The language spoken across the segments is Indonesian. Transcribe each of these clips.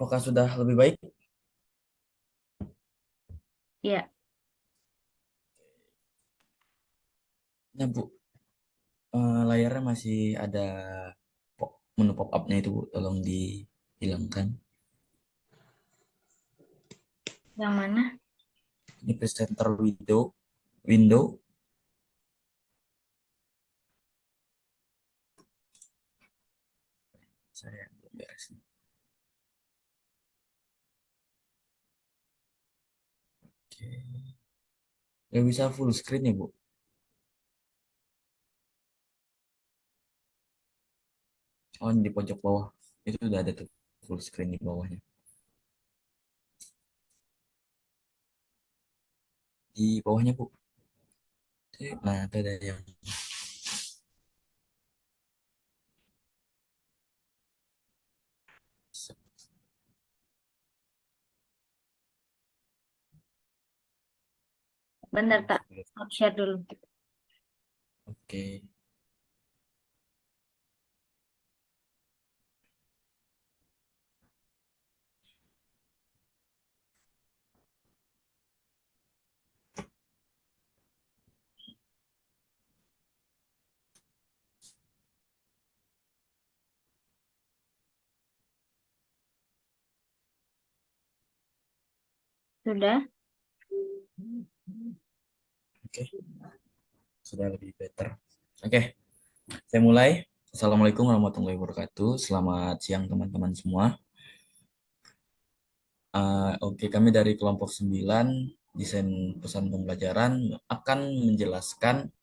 Apakah sudah lebih baik? Ya, Nah, Bu, layarnya masih ada menu pop-up-nya itu, Bu. Tolong dihilangkan. yang mana? Ini presenter window. Saya belum beres. Oke. Nggak bisa full screen ya, Bu? Oh, ini di pojok bawah. Itu udah ada tuh full screen di bawahnya. Di bawahnya, Bu. Nah, itu ada yang... Bentar, tak. Aku share dulu. Oke. Sudah? Oke. Sudah lebih better. Oke. Saya mulai. Assalamualaikum warahmatullahi wabarakatuh. Selamat siang teman-teman semua. Oke, kami dari kelompok 9 desain pesan pembelajaran akan menjelaskan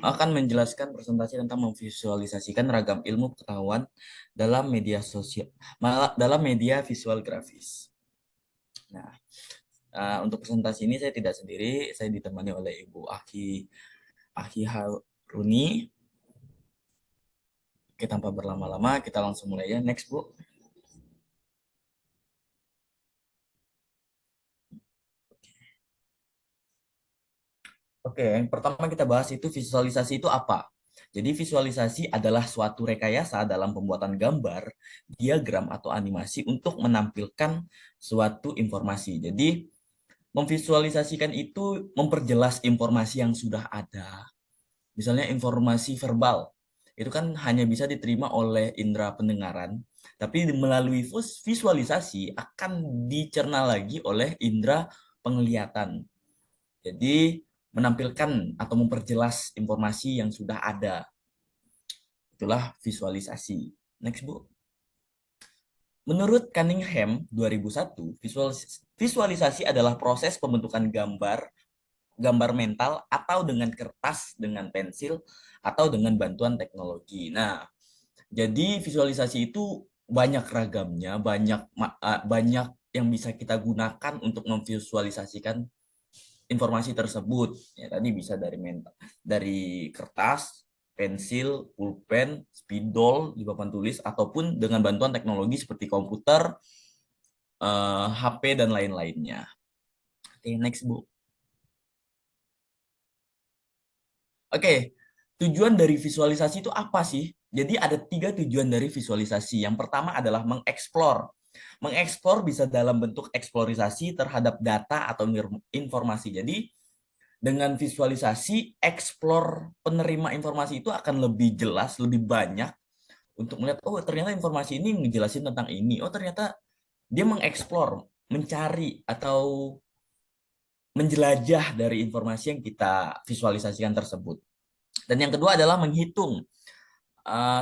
akan menjelaskan presentasi tentang memvisualisasikan ragam ilmu pengetahuan dalam media sosial, dalam media visual grafis. Nah, untuk presentasi ini saya tidak sendiri, saya ditemani oleh Ibu Aki Haruni. Oke, tanpa berlama-lama kita langsung mulai ya. Next, Bu. Oke, yang pertama kita bahas itu visualisasi itu apa? Jadi visualisasi adalah suatu rekayasa dalam pembuatan gambar, diagram atau animasi untuk menampilkan suatu informasi. Jadi memvisualisasikan itu memperjelas informasi yang sudah ada. Misalnya informasi verbal, itu kan hanya bisa diterima oleh indera pendengaran, tapi melalui visualisasi akan dicerna lagi oleh indera penglihatan. Jadi menampilkan atau memperjelas informasi yang sudah ada. Itulah visualisasi. Next, Bu. Menurut Cunningham 2001, visualisasi adalah proses pembentukan gambar mental atau dengan kertas, dengan pensil, atau dengan bantuan teknologi. Nah, jadi visualisasi itu banyak ragamnya, banyak yang bisa kita gunakan untuk memvisualisasikan informasi tersebut. Ya, tadi bisa dari kertas, pensil, pulpen, spidol di papan tulis ataupun dengan bantuan teknologi seperti komputer, HP dan lain-lainnya. Oke, next, Bu. Oke, tujuan dari visualisasi itu apa sih? Jadi ada 3 tujuan dari visualisasi. Yang pertama adalah mengeksplor. Mengeksplor bisa dalam bentuk eksplorisasi terhadap data atau informasi. Jadi dengan visualisasi, eksplor penerima informasi itu akan lebih jelas, lebih banyak untuk melihat, oh ternyata informasi ini ngejelasin tentang ini. Oh ternyata dia mengeksplor, mencari atau menjelajah dari informasi yang kita visualisasikan tersebut. Dan yang kedua adalah menghitung.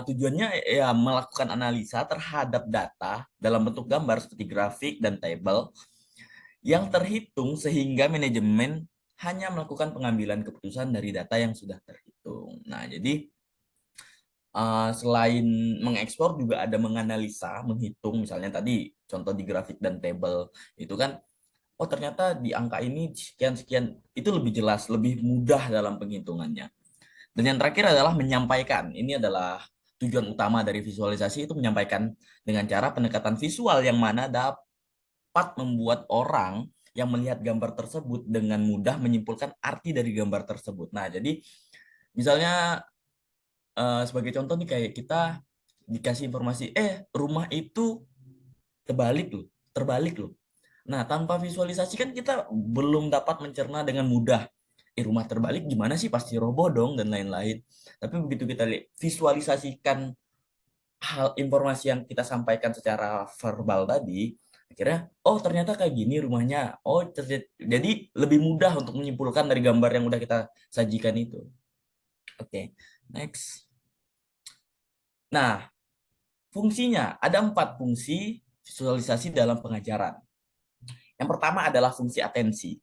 Tujuannya ya melakukan analisa terhadap data dalam bentuk gambar seperti grafik dan tabel yang terhitung sehingga manajemen hanya melakukan pengambilan keputusan dari data yang sudah terhitung. Nah, jadi selain mengekspor juga ada menganalisa, menghitung misalnya tadi contoh di grafik dan tabel itu kan, oh ternyata di angka ini sekian-sekian, itu lebih jelas, lebih mudah dalam penghitungannya. Dan yang terakhir adalah menyampaikan. Ini adalah tujuan utama dari visualisasi, itu menyampaikan dengan cara pendekatan visual yang mana dapat membuat orang yang melihat gambar tersebut dengan mudah menyimpulkan arti dari gambar tersebut. Nah, jadi misalnya sebagai contoh nih kayak kita dikasih informasi, rumah itu terbalik loh, terbalik loh. Nah, tanpa visualisasi kan kita belum dapat mencerna dengan mudah. Rumah terbalik gimana sih? Pasti roboh dong dan lain-lain. Tapi begitu kita visualisasikan hal informasi yang kita sampaikan secara verbal tadi, akhirnya oh ternyata kayak gini rumahnya. Oh, jadi lebih mudah untuk menyimpulkan dari gambar yang udah kita sajikan itu. Oke, next. Nah, fungsinya ada 4 fungsi visualisasi dalam pengajaran. Yang pertama adalah fungsi atensi,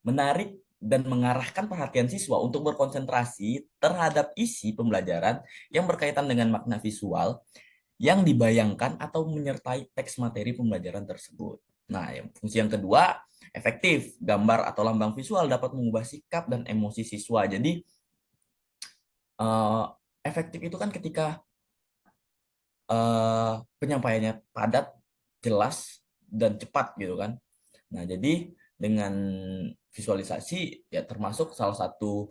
menarik dan mengarahkan perhatian siswa untuk berkonsentrasi terhadap isi pembelajaran yang berkaitan dengan makna visual yang dibayangkan atau menyertai teks materi pembelajaran tersebut. Nah, fungsi yang kedua, efektif. Gambar atau lambang visual dapat mengubah sikap dan emosi siswa. Jadi, eh, efektif itu kan ketika penyampaiannya padat, jelas, dan cepat gitu kan. Nah, jadi dengan visualisasi ya termasuk salah satu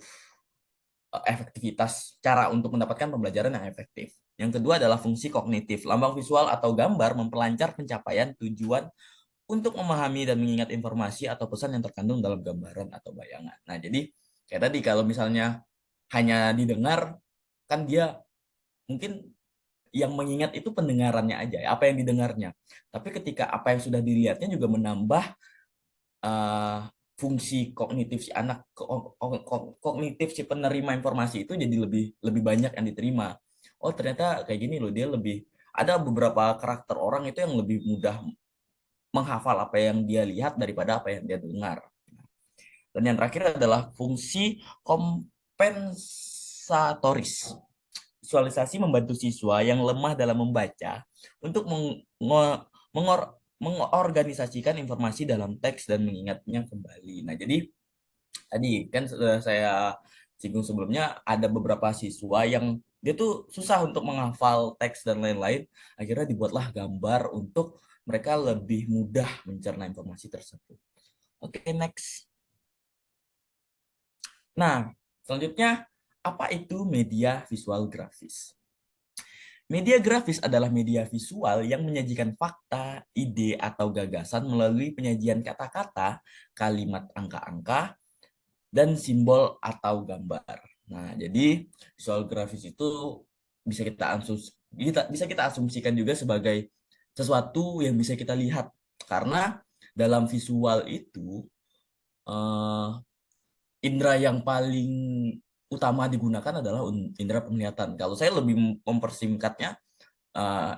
efektivitas cara untuk mendapatkan pembelajaran yang efektif. Yang kedua adalah fungsi kognitif. Lambang visual atau gambar memperlancar pencapaian tujuan untuk memahami dan mengingat informasi atau pesan yang terkandung dalam gambaran atau bayangan. Nah, jadi kayak tadi kalau misalnya hanya didengar, kan dia mungkin yang mengingat itu pendengarannya aja, apa yang didengarnya. Tapi ketika apa yang sudah dilihatnya juga menambah uh, fungsi kognitif si anak, kognitif si penerima informasi itu jadi lebih lebih banyak yang diterima. Oh ternyata kayak gini loh, dia lebih ada beberapa karakter orang itu yang lebih mudah menghafal apa yang dia lihat daripada apa yang dia dengar. Dan yang terakhir adalah fungsi kompensatoris. Visualisasi membantu siswa yang lemah dalam membaca untuk mengorganisasikan informasi dalam teks dan mengingatnya kembali. Nah, jadi tadi kan sudah saya singgung sebelumnya ada beberapa siswa yang dia tuh susah untuk menghafal teks dan lain-lain. Akhirnya dibuatlah gambar untuk mereka lebih mudah mencerna informasi tersebut. Oke, next. Nah, selanjutnya apa itu media visual grafis? Media grafis adalah media visual yang menyajikan fakta, ide, atau gagasan melalui penyajian kata-kata, kalimat angka-angka, dan simbol atau gambar. Nah, jadi visual grafis itu bisa kita asumsikan juga sebagai sesuatu yang bisa kita lihat karena dalam visual itu eh, indera yang paling utama digunakan adalah indera penglihatan. Kalau saya lebih mempersingkatnya,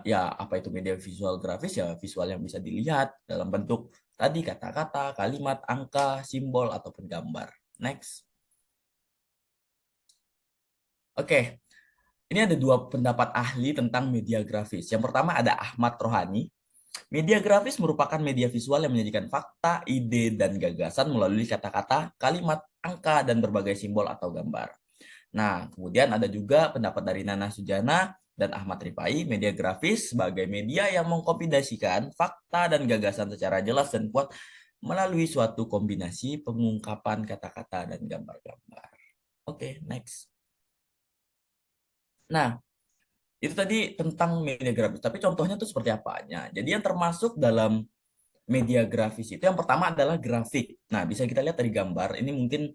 ya apa itu media visual grafis ya visual yang bisa dilihat dalam bentuk tadi kata-kata, kalimat, angka, simbol ataupun gambar. Next. Oke, ini ada 2 pendapat ahli tentang media grafis. Yang pertama ada Ahmad Rohani. Media grafis merupakan media visual yang menyajikan fakta, ide, dan gagasan melalui kata-kata, kalimat, angka, dan berbagai simbol atau gambar. Nah, kemudian ada juga pendapat dari Nana Sujana dan Ahmad Rifai, media grafis sebagai media yang mengkombinasikan fakta dan gagasan secara jelas dan kuat melalui suatu kombinasi pengungkapan kata-kata dan gambar-gambar. Oke, next. Nah, itu tadi tentang media grafis, tapi contohnya tuh seperti apanya. Jadi yang termasuk dalam media grafis itu yang pertama adalah grafik. Nah, bisa kita lihat dari gambar. Ini mungkin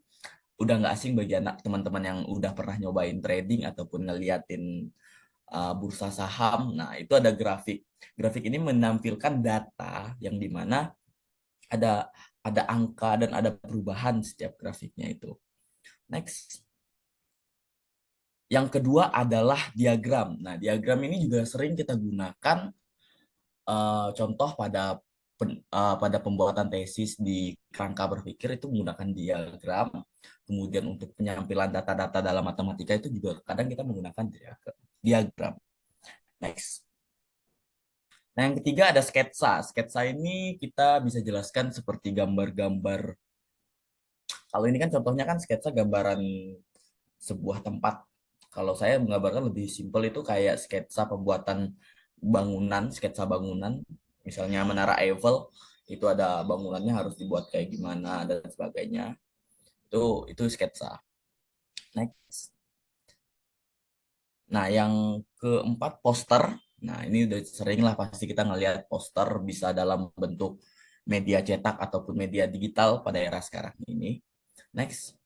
udah nggak asing bagi anak teman-teman yang udah pernah nyobain trading ataupun ngeliatin bursa saham. Nah, itu ada grafik. Grafik ini menampilkan data yang dimana ada angka dan ada perubahan setiap grafiknya itu. Next. Yang kedua adalah diagram. Nah, diagram ini juga sering kita gunakan contoh pada pembuatan tesis di kerangka berpikir itu menggunakan diagram. Kemudian untuk penyampilan data-data dalam matematika itu juga kadang kita menggunakan diagram. Next. Nah, yang ketiga ada sketsa. Sketsa ini kita bisa jelaskan seperti gambar-gambar. Kalau ini kan contohnya kan sketsa gambaran sebuah tempat. Kalau saya menggambarkan lebih simpel itu kayak sketsa pembuatan bangunan, sketsa bangunan. Misalnya Menara Eiffel, itu ada bangunannya harus dibuat kayak gimana dan sebagainya. Itu sketsa. Next. Nah, yang keempat, poster. Nah, ini udah sering lah pasti kita ngelihat poster bisa dalam bentuk media cetak ataupun media digital pada era sekarang ini. Next.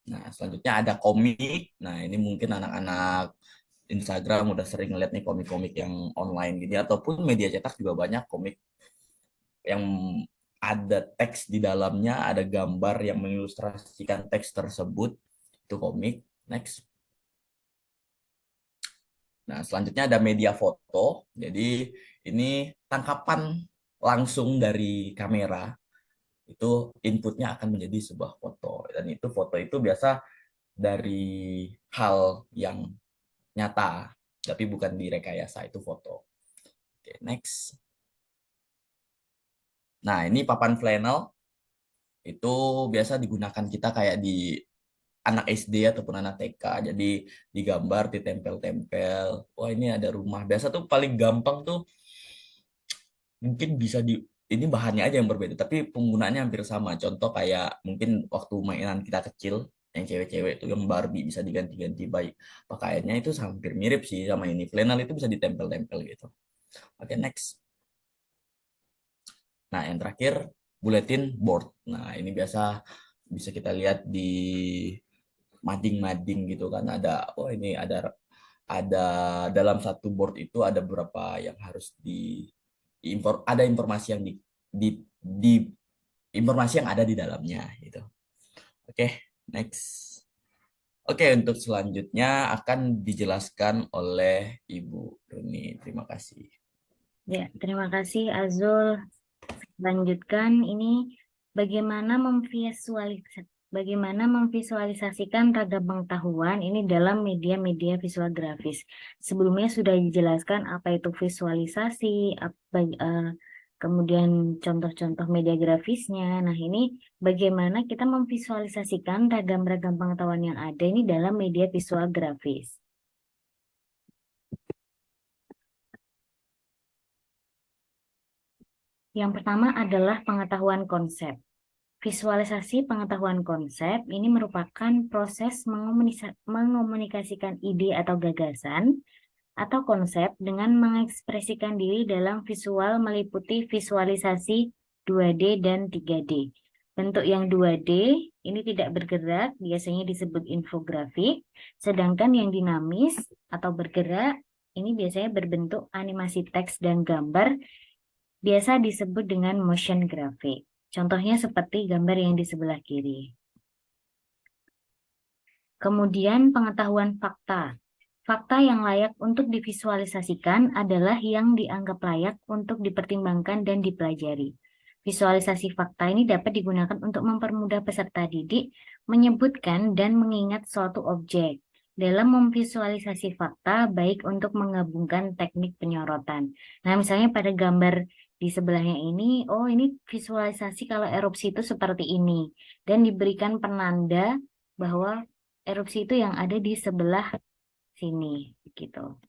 Nah, selanjutnya ada komik. Nah, ini mungkin anak-anak Instagram udah sering ngeliat nih komik-komik yang online gitu ataupun media cetak juga banyak komik yang ada teks di dalamnya, ada gambar yang mengilustrasikan teks tersebut. Itu komik. Next. Nah, selanjutnya ada media foto. Jadi ini tangkapan langsung dari kamera. Itu inputnya akan menjadi sebuah foto. Dan itu foto itu biasa dari hal yang nyata, tapi bukan direkayasa, itu foto. Oke, next. Nah, ini papan flannel. Itu biasa digunakan kita kayak di anak SD ataupun anak TK. Jadi digambar, ditempel-tempel. Wah, ini ada rumah. Biasa tuh paling gampang tuh mungkin bisa di ini bahannya aja yang berbeda, tapi penggunaannya hampir sama. Contoh kayak mungkin waktu mainan kita kecil, yang cewek-cewek tuh yang Barbie bisa diganti-ganti baik pakaiannya itu hampir mirip sih sama ini. Flannel itu bisa ditempel-tempel gitu. Oke, next. Nah, yang terakhir bulletin board. Nah, ini biasa bisa kita lihat di mading-mading gitu kan ada oh ini ada dalam satu board itu ada beberapa yang harus ada informasi yang di informasi yang ada di dalamnya gitu. Oke, next. Oke, untuk selanjutnya akan dijelaskan oleh Ibu Runi. Terima kasih. Ya, terima kasih Azul. Lanjutkan ini bagaimana memvisualisasikan ragam pengetahuan ini dalam media-media visual grafis. Sebelumnya sudah dijelaskan apa itu visualisasi, kemudian contoh-contoh media grafisnya. Nah, ini bagaimana kita memvisualisasikan ragam-ragam pengetahuan yang ada ini dalam media visual grafis. Yang pertama adalah pengetahuan konsep. Visualisasi pengetahuan konsep ini merupakan proses mengomunikasikan ide atau gagasan atau konsep dengan mengekspresikan diri dalam visual meliputi visualisasi 2D dan 3D. Bentuk yang 2D ini tidak bergerak, biasanya disebut infografik, sedangkan yang dinamis atau bergerak ini biasanya berbentuk animasi teks dan gambar, biasa disebut dengan motion graphic. Contohnya seperti gambar yang di sebelah kiri. Kemudian pengetahuan fakta. Fakta yang layak untuk divisualisasikan adalah yang dianggap layak untuk dipertimbangkan dan dipelajari. Visualisasi fakta ini dapat digunakan untuk mempermudah peserta didik menyebutkan dan mengingat suatu objek. Dalam memvisualisasi fakta, baik untuk menggabungkan teknik penyorotan. Nah, misalnya pada gambar di sebelahnya ini, oh ini visualisasi kalau erupsi itu seperti ini. Dan diberikan penanda bahwa erupsi itu yang ada di sebelah sini, gitu.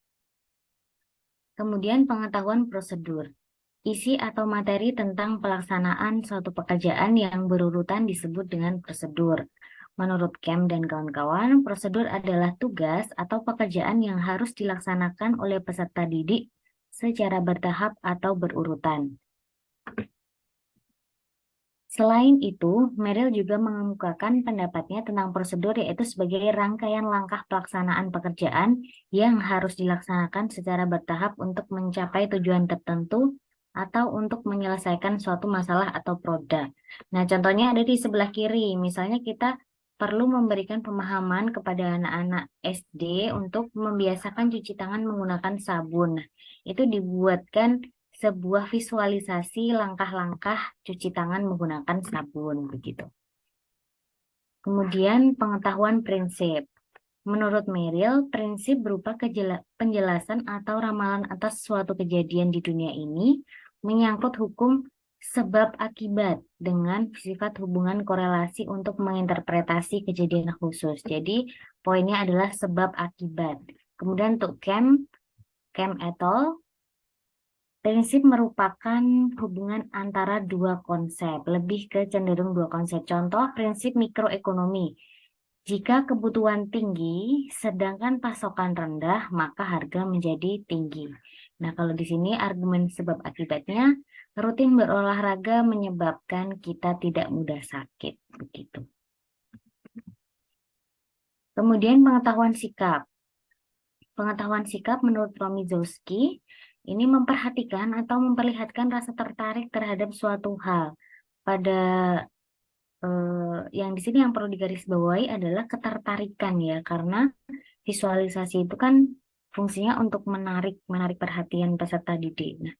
Kemudian pengetahuan prosedur. Isi atau materi tentang pelaksanaan suatu pekerjaan yang berurutan disebut dengan prosedur. Menurut Kem dan kawan-kawan, prosedur adalah tugas atau pekerjaan yang harus dilaksanakan oleh peserta didik secara bertahap atau berurutan. Selain itu, Merrill juga mengemukakan pendapatnya tentang prosedur yaitu sebagai rangkaian langkah pelaksanaan pekerjaan yang harus dilaksanakan secara bertahap untuk mencapai tujuan tertentu atau untuk menyelesaikan suatu masalah atau produk. Nah, contohnya ada di sebelah kiri. Misalnya kita perlu memberikan pemahaman kepada anak-anak SD untuk membiasakan cuci tangan menggunakan sabun. Nah, itu dibuatkan sebuah visualisasi langkah-langkah cuci tangan menggunakan sabun begitu. Kemudian pengetahuan prinsip. Menurut Merrill, prinsip berupa penjelasan atau ramalan atas suatu kejadian di dunia ini menyangkut hukum sebab akibat dengan sifat hubungan korelasi untuk menginterpretasi kejadian khusus. Jadi poinnya adalah sebab akibat. Kemudian untuk Kem et al. Prinsip merupakan hubungan antara dua konsep, lebih ke cenderung dua konsep. Contoh, prinsip mikroekonomi. Jika kebutuhan tinggi, sedangkan pasokan rendah, maka harga menjadi tinggi. Nah, kalau di sini argumen sebab akibatnya, rutin berolahraga menyebabkan kita tidak mudah sakit. Begitu. Kemudian pengetahuan sikap. Pengetahuan sikap menurut Romizowski ini memperhatikan atau memperlihatkan rasa tertarik terhadap suatu hal. Pada yang di sini yang perlu digarisbawahi adalah ketertarikan ya, karena visualisasi itu kan fungsinya untuk menarik perhatian peserta didik. Nah,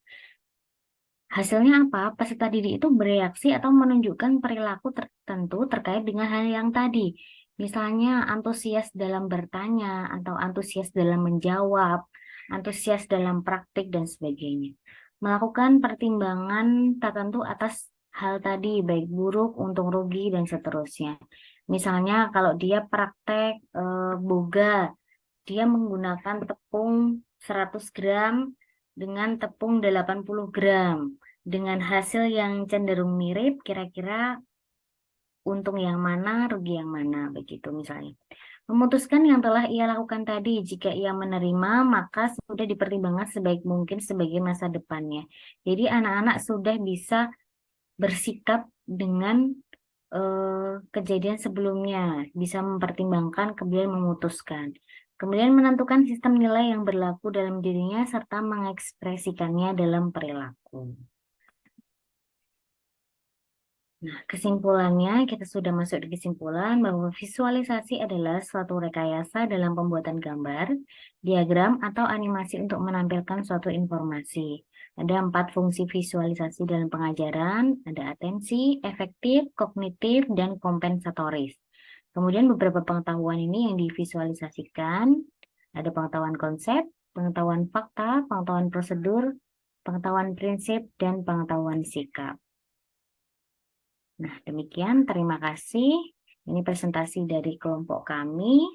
hasilnya apa? Peserta didik itu bereaksi atau menunjukkan perilaku tertentu terkait dengan hal yang tadi. Misalnya antusias dalam bertanya atau antusias dalam menjawab, antusias dalam praktik dan sebagainya. Melakukan pertimbangan tertentu atas hal tadi, baik buruk, untung rugi dan seterusnya. Misalnya kalau dia praktek boga, dia menggunakan tepung 100 gram dengan tepung 80 gram. Dengan hasil yang cenderung mirip, kira-kira untung yang mana, rugi yang mana, begitu misalnya. Memutuskan yang telah ia lakukan tadi, jika ia menerima, maka sudah dipertimbangkan sebaik mungkin sebagai masa depannya. Jadi anak-anak sudah bisa bersikap dengan kejadian sebelumnya, bisa mempertimbangkan, kemudian memutuskan. Kemudian menentukan sistem nilai yang berlaku dalam dirinya serta mengekspresikannya dalam perilaku. Nah, kesimpulannya kita sudah masuk di kesimpulan bahwa visualisasi adalah suatu rekayasa dalam pembuatan gambar, diagram, atau animasi untuk menampilkan suatu informasi. Ada 4 fungsi visualisasi dalam pengajaran, ada atensi, efektif, kognitif, dan kompensatoris. Kemudian beberapa pengetahuan ini yang divisualisasikan, ada pengetahuan konsep, pengetahuan fakta, pengetahuan prosedur, pengetahuan prinsip, dan pengetahuan sikap. Nah, demikian. Terima kasih. Ini presentasi dari kelompok kami.